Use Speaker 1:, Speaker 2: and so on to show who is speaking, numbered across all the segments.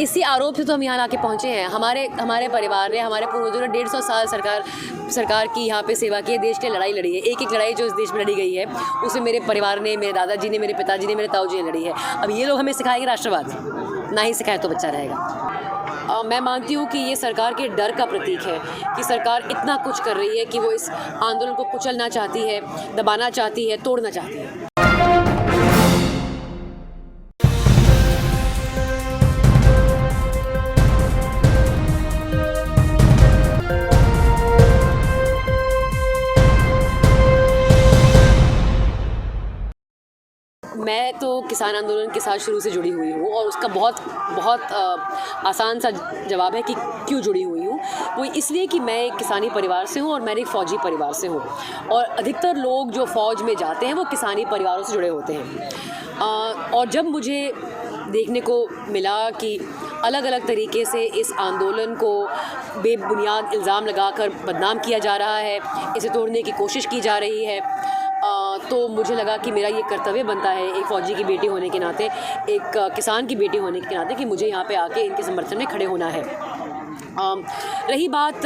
Speaker 1: इसी आरोप से तो हम यहाँ आके पहुँचे हैं। हमारे परिवार ने, हमारे पूर्वजों ने 150 साल सरकार की यहाँ पे सेवा की है, देश के लिए लड़ाई लड़ी है। एक लड़ाई जो इस देश में लड़ी गई है उसे मेरे परिवार ने, मेरे दादाजी ने, मेरे पिताजी ने, मेरे ताऊजी ने लड़ी है। अब ये लोग हमें सिखाएंगे राष्ट्रवाद, ना ही सिखाए तो बच्चा रहेगा। मैं मानती हूँ कि ये सरकार के डर का प्रतीक है कि सरकार इतना कुछ कर रही है कि वो इस आंदोलन को कुचलना चाहती है, दबाना चाहती है, तोड़ना चाहती है। मैं तो किसान आंदोलन के साथ शुरू से जुड़ी हुई हूँ और उसका बहुत आसान सा जवाब है कि क्यों जुड़ी हुई हूँ। वो इसलिए कि मैं एक किसानी परिवार से हूँ और मैं एक फ़ौजी परिवार से हूँ और अधिकतर लोग जो फ़ौज में जाते हैं वो किसानी परिवारों से जुड़े होते हैं। और जब मुझे देखने को मिला कि अलग अलग तरीके से इस आंदोलन को बेबुनियाद इल्ज़ाम लगाकर बदनाम किया जा रहा है, इसे तोड़ने की कोशिश की जा रही है, तो मुझे लगा कि मेरा ये कर्तव्य बनता है एक फ़ौजी की बेटी होने के नाते, एक किसान की बेटी होने के नाते, कि मुझे यहाँ पे आके इनके समर्थन में खड़े होना है। रही बात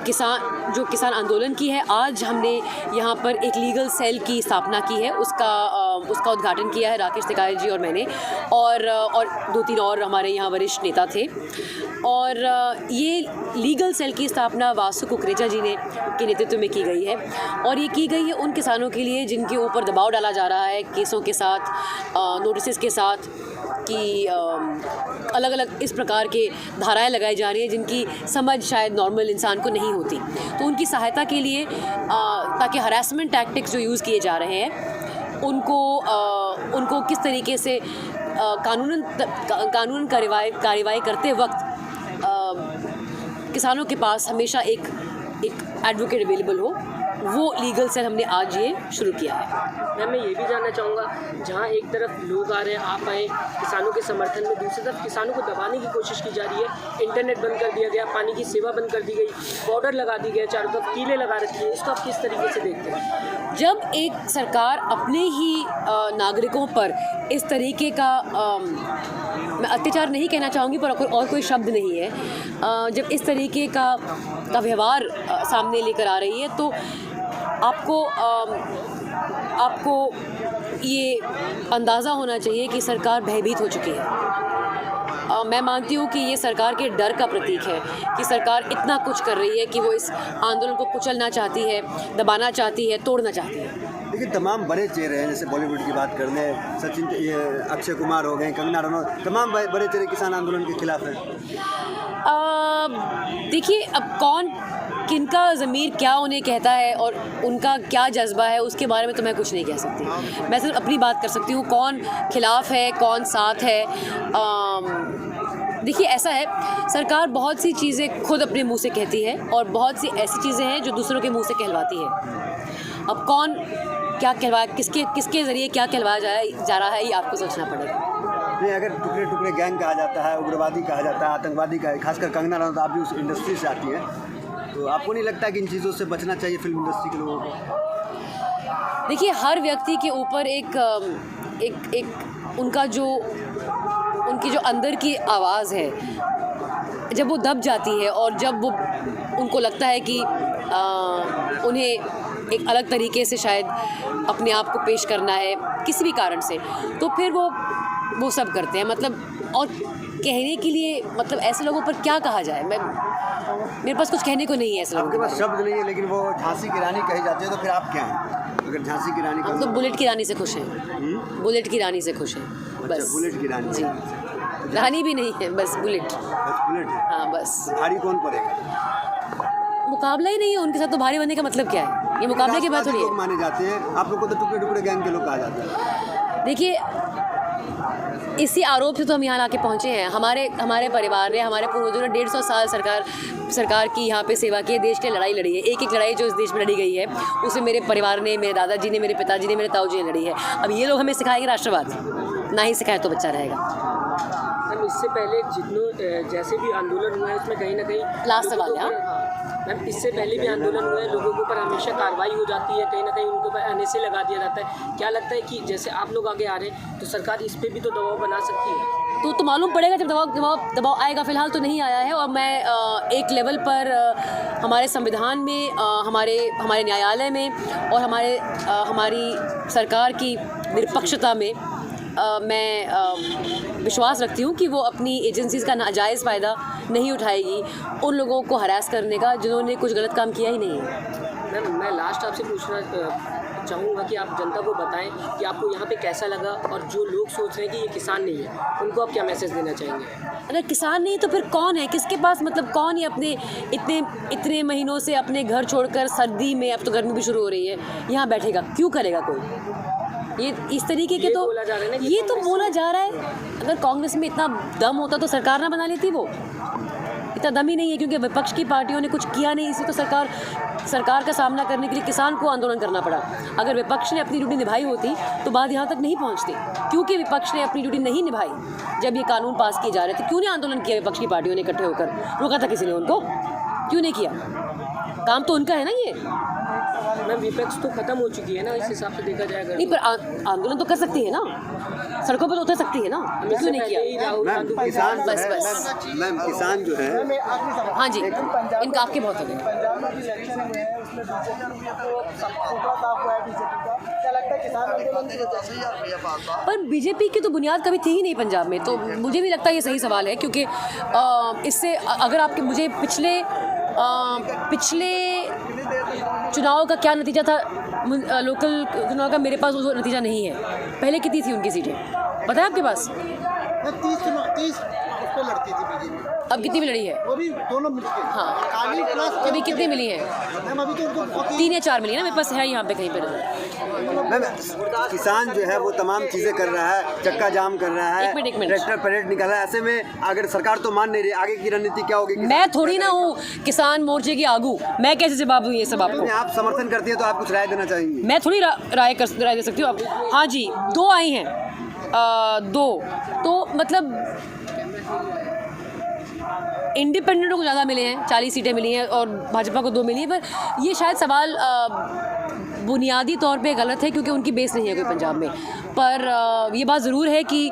Speaker 1: किसान आंदोलन की है, आज हमने यहाँ पर एक लीगल सेल की स्थापना की है, उसका उद्घाटन किया है राकेश टिकायत जी और मैंने, और 2-3 और हमारे यहाँ वरिष्ठ नेता थे। और ये लीगल सेल की स्थापना वासु कुकरेजा जी के नेतृत्व में की गई है और ये की गई है उन किसानों के लिए जिनके ऊपर दबाव डाला जा रहा है केसों के साथ, नोटिस के साथ, कि अलग अलग इस प्रकार के धाराएं लगाई जा रही हैं जिनकी समझ शायद नॉर्मल इंसान को नहीं होती। तो उनकी सहायता के लिए ताकि हरासमेंट टैक्टिक्स जो यूज़ किए जा रहे हैं उनको किस तरीके से कानूनन कार्रवाई करते वक्त किसानों के पास हमेशा एक एडवोकेट अवेलेबल हो, वो लीगल सेल हमने आज ये शुरू किया है।
Speaker 2: मैं ये भी जानना चाहूँगा, जहाँ एक तरफ लोग आ रहे हैं, आप आए किसानों के समर्थन में, दूसरी तरफ किसानों को दबाने की कोशिश की जा रही है। इंटरनेट बंद कर दिया गया, पानी की सेवा बंद कर दी गई, बॉर्डर लगा दी गया, चारों तरफ कीलें लगा रखी है, इसको आप किस तरीके से देखते हैं?
Speaker 1: जब एक सरकार अपने ही नागरिकों पर इस तरीके का, मैं अत्याचार नहीं कहना चाहूँगी पर और कोई शब्द नहीं है, जब इस तरीके का व्यवहार सामने लेकर आ रही है तो आपको ये अंदाज़ा होना चाहिए कि सरकार भयभीत हो चुकी है। मैं मानती हूँ कि ये सरकार के डर का प्रतीक है कि सरकार इतना कुछ कर रही है कि वो इस आंदोलन को कुचलना चाहती है, दबाना चाहती है, तोड़ना चाहती है।
Speaker 3: देखिए, तमाम बड़े चेहरे हैं, जैसे बॉलीवुड की बात कर लें, सचिन, अक्षय कुमार हो गए, कंगना रनौत, तमाम बड़े चेहरे किसान आंदोलन के खिलाफ हैं।
Speaker 1: देखिए, अब किनका ज़मीर क्या उन्हें कहता है और उनका क्या जज्बा है, उसके बारे में तो मैं कुछ नहीं कह सकती। मैं सिर्फ अपनी बात कर सकती हूँ, कौन खिलाफ़ है, कौन साथ है। देखिए, ऐसा है, सरकार बहुत सी चीज़ें खुद अपने मुंह से कहती है और बहुत सी ऐसी चीज़ें हैं जो दूसरों के मुंह से कहलवाती है। अब कौन क्या कहलवाए, किसके ज़रिए क्या कहलवाया जा रहा है, ये आपको सोचना पड़ेगा।
Speaker 3: नहीं, अगर टुकड़े टुकड़े गैंग कहा जाता है, उग्रवादी कहा जाता है, आतंकवादी कहा, खासकर कंगना रनौत, आप भी उस इंडस्ट्री से आती हैं, तो आपको नहीं लगता कि इन चीज़ों से बचना चाहिए फिल्म इंडस्ट्री के लोगों को?
Speaker 1: देखिए, हर व्यक्ति के ऊपर उनकी जो अंदर की आवाज़ है, जब वो दब जाती है और जब वो उनको लगता है कि उन्हें एक अलग तरीके से शायद अपने आप को पेश करना है किसी भी कारण से, तो फिर वो सब करते हैं। मतलब, और कहने के लिए, मतलब ऐसे लोगों पर क्या कहा जाए, मेरे पास कुछ कहने को नहीं है ऐसे लोगों
Speaker 3: के पास शब्द नहीं है। लेकिन वो झांसी की रानी कही जाती है, तो फिर आप क्या हैं? अगर झांसी की रानी,
Speaker 1: हम तो बुलेट की रानी से खुश हैं। बुलेट की रानी से खुश हैं, बस।
Speaker 3: अच्छा, बुलेट की रानी।
Speaker 1: जी, रानी भी नहीं है, बस बुलेट।
Speaker 3: बुलेट है।
Speaker 1: हाँ, बस।
Speaker 3: भारी कौन पड़ेगा?
Speaker 1: मुकाबला ही नहीं है उनके साथ, तो भारी बनने का मतलब क्या है? ये मुकाबले की बात थोड़ी है।
Speaker 3: माने जाते हैं, आप लोग को तो टुकड़े टुकड़े गैंग के लोग कहा जाता है।
Speaker 1: देखिए, इसी आरोप से तो हम यहाँ आके पहुँचे हैं। हमारे परिवार ने, हमारे पूर्वजों ने 150 साल सरकार की यहाँ पे सेवा की है, देश के लिए लड़ाई लड़ी है। एक लड़ाई जो इस देश में लड़ी गई है उसे मेरे परिवार ने, मेरे दादाजी ने, मेरे पिताजी ने, मेरे ताऊजी ने लड़ी है। अब ये लोग हमें सिखाएंगे राष्ट्रवाद, ना ही सिखाए तो बच्चा रहेगा।
Speaker 2: मैम, इससे पहले जितने जैसे भी आंदोलन हुआ है उसमें कहीं ना कहीं
Speaker 1: लास्ट सवाल है।
Speaker 2: मैम, इससे पहले भी आंदोलन हुए हैं, लोगों के ऊपर हमेशा कार्रवाई हो जाती है, कहीं ना कहीं उनके ऊपर NSA लगा दिया जाता है। क्या लगता है कि जैसे आप लोग आगे आ रहे हैं तो सरकार इस पर भी तो दबाव बना सकती है?
Speaker 1: तो मालूम पड़ेगा जब दबाव आएगा। फ़िलहाल तो नहीं आया है और मैं एक लेवल पर हमारे संविधान में, हमारे न्यायालय में और हमारी सरकार की निरपक्षता में मैं विश्वास रखती हूँ कि वो अपनी एजेंसीज़ का नाजायज़ फ़ायदा नहीं उठाएगी उन लोगों को हरास करने का जिन्होंने कुछ गलत काम किया ही नहीं है।
Speaker 2: मैम, मैं लास्ट आपसे पूछना चाहूँगा कि आप जनता को बताएं कि आपको यहाँ पे कैसा लगा, और जो लोग सोच रहे हैं कि ये किसान नहीं है उनको आप क्या मैसेज देना चाहेंगे?
Speaker 1: अगर किसान नहीं तो फिर कौन है? किसके पास, मतलब कौन ही अपने इतने महीनों से अपने घर छोड़कर सर्दी में, अब तो गर्मी भी शुरू हो रही है, यहाँ बैठेगा? क्यों करेगा कोई? ये इस तरीके के तो
Speaker 2: बोला जा रहा है ना कि
Speaker 1: ये तो बोला जा रहा है। अगर कांग्रेस में इतना दम होता तो सरकार ना बना लेती। वो इतना दम ही नहीं है क्योंकि विपक्ष की पार्टियों ने कुछ किया नहीं, इसलिए तो सरकार का सामना करने के लिए किसान को आंदोलन करना पड़ा। अगर विपक्ष ने अपनी ड्यूटी निभाई होती तो बात यहाँ तक नहीं पहुँचती। क्योंकि विपक्ष ने अपनी ड्यूटी नहीं निभाई जब ये कानून पास किए जा रहे थे, क्यों नहीं आंदोलन किया विपक्ष की पार्टियों ने इकट्ठे होकर? रोका था किसी ने उनको? क्यों नहीं किया? काम तो उनका है ना ये।
Speaker 2: मैम, विपक्ष तो खत्म हो चुकी है ना, इस हिसाब से देखा जाएगा।
Speaker 1: नहीं, पर आंदोलन तो कर सकती है ना, सड़कों पर तो उतर सकती है ना, क्यों नहीं किया?
Speaker 3: मैम किसान जो
Speaker 1: बस
Speaker 3: है,
Speaker 1: बस
Speaker 3: मैम किसान जो है,
Speaker 1: हाँ जी, इनका आपके बहुत हो गए।
Speaker 4: पंजाब में इलेक्शन हुए हैं, उसमें बीजेपी को सूत्रा साफ हुआ है बीजेपी का, क्या लगता है किसान आंदोलन की वजह से?
Speaker 1: पर बीजेपी की तो बुनियाद कभी थी ही नहीं पंजाब में, तो मुझे भी लगता है ये सही सवाल है। क्योंकि इससे अगर आपके मुझे पिछले चुनाव का क्या नतीजा था, लोकल चुनाव का मेरे पास वो नतीजा नहीं है। पहले कितनी थी उनकी सीटें पता है आपके पास?
Speaker 4: 30 उस पर लड़ती थी बीजेपी,
Speaker 1: अब कितनी में लड़ी है?
Speaker 4: वो भी दोनों मिलके।
Speaker 1: हाँ, अभी कितनी मिली है?
Speaker 4: मैम अभी तो उनको
Speaker 1: 3 या 4 मिली है ना, मेरे पास है यहाँ पे कहीं पर।
Speaker 3: मैम किसान जो है वो तमाम चीज़ें कर रहा है, चक्का जाम कर रहा है,
Speaker 1: एक मिनट।
Speaker 3: ट्रैक्टर परेड निकाला है। ऐसे में अगर सरकार तो मान नहीं रही, आगे की रणनीति क्या होगी?
Speaker 1: मैं थोड़ी ना हूँ किसान मोर्चे की आगू, मैं कैसे जवाब दूँ ये सब आपको?
Speaker 3: आप समर्थन करती है तो आप कुछ राय देना चाहेंगी?
Speaker 1: मैं थोड़ी राय दे सकती हूँ आप। हाँ जी, 2 आई हैं, 2 तो मतलब इंडिपेंडेंटों को ज़्यादा मिले हैं, 40 सीटें मिली हैं और भाजपा को 2 मिली हैं। पर ये शायद सवाल बुनियादी तौर पे गलत है क्योंकि उनकी बेस नहीं है कोई पंजाब में। पर ये बात ज़रूर है कि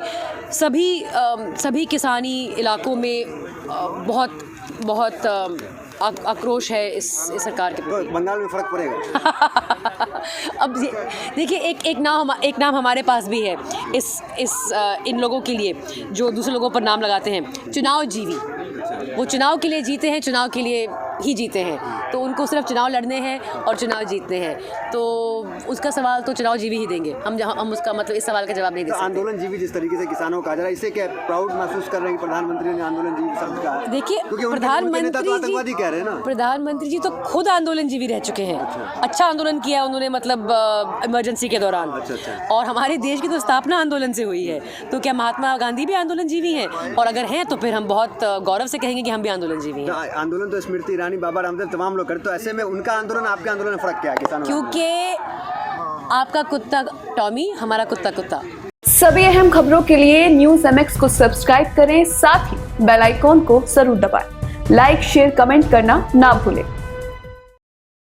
Speaker 1: सभी किसानी इलाकों में बहुत आक्रोश है इस सरकार के प्रति।
Speaker 3: तो बंगाल में फ़र्क पड़ेगा?
Speaker 1: अब देखिए, एक नाम हमारे पास भी है इन लोगों के लिए जो दूसरे लोगों पर नाम लगाते हैं, चुनाव जीवी। वो चुनाव के लिए जीते हैं, चुनाव के लिए ही जीते हैं, तो उनको सिर्फ चुनाव लड़ने हैं और चुनाव जीतने हैं। तो उसका सवाल तो चुनाव जीवी ही देंगे। हम उसका मतलब इस सवाल का जवाब नहीं दे सकते।
Speaker 3: आंदोलन जीवी जिस तरीके से किसानों का कहा जा रहा है, इससे क्या प्राउड महसूस कर रहे हैं कि प्रधानमंत्री ने आंदोलन जीवी शब्द कहा?
Speaker 1: देखिए, प्रधानमंत्री जी तो खुद आंदोलन जीवी रह चुके हैं। अच्छा आंदोलन किया उन्होंने, मतलब इमरजेंसी के दौरान। और हमारे देश की तो स्थापना आंदोलन से हुई है, तो क्या महात्मा गांधी भी आंदोलन जीवी हैं? और अगर हैं तो फिर हम बहुत गौरव से कहेंगे कि हम भी आंदोलन जीवी हैं।
Speaker 3: आंदोलन तो स्मृति ईरानी, बाबा रामदेव, तमाम लोग करते, तो ऐसे में उनका आंदोलन आपके आंदोलन में फर्क क्या है किसानों?
Speaker 1: क्योंकि आपका कुत्ता टॉमी, हमारा कुत्ता।
Speaker 5: सभी अहम खबरों के लिए न्यूज़ MX को सब्सक्राइब करें, साथ ही बेल आइकॉन को जरूर दबाएं। लाइक, शेयर, कमेंट करना ना भूलें।